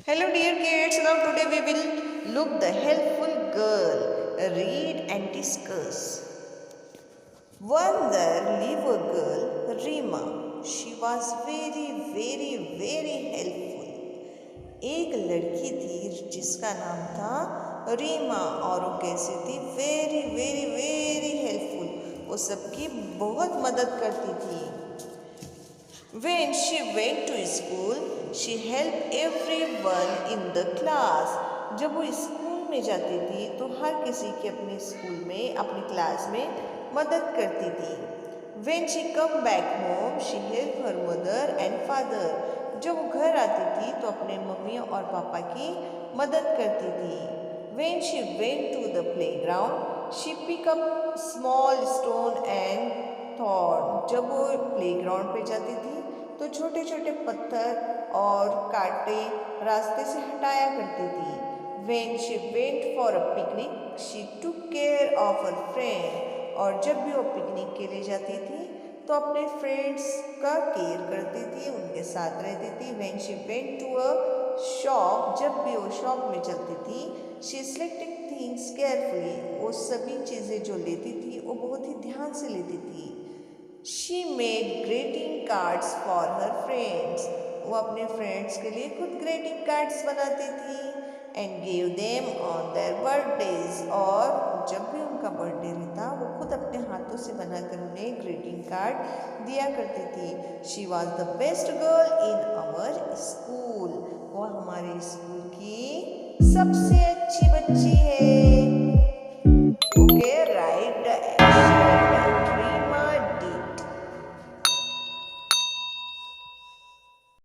Hello dear kids, now today we will look the helpful girl, read and discuss. One there lived a girl, Rima. She was very helpful. एक लड़की थी जिसका नाम था रीमा और वो कैसी थी वेरी हेल्पफुल। वो सबकी बहुत मदद करती थी। When she went to school, she helped everyone in the class. जब वो स्कूल में जाती थी तो हर किसी की अपने स्कूल में अपनी क्लास में मदद करती थी। When she come back home, she helped her mother and father. जब वो घर आती थी तो अपने मम्मी और पापा की मदद करती थी। When she went to the playground, she pick up small stone and thorn. जब वो प्लेग्राउंड पे जाती थी तो छोटे छोटे पत्थर और कांटे रास्ते से हटाया करती थी। When she went for a picnic, she took care of her friend. और जब भी वो पिकनिक के लिए जाती थी तो अपने फ्रेंड्स का केयर करती थी, उनके साथ रहती थी। When she went to a shop, जब भी वो शॉप में चलती थी, she selected things carefully. वो सभी चीज़ें जो लेती थी वो बहुत ही ध्यान से लेती थी। She made greeting cards for her friends. वो अपने फ्रेंड्स के लिए खुद ग्रीटिंग कार्ड्स बनाती थी and gave them on their birthdays. और जब भी उनका बर्थडे रहता वो खुद अपने हाथों से बनाकर उन्हें ग्रीटिंग कार्ड दिया करती थी। She was the best girl in our school. वो हमारे स्कूल की सबसे अच्छी बच्ची है।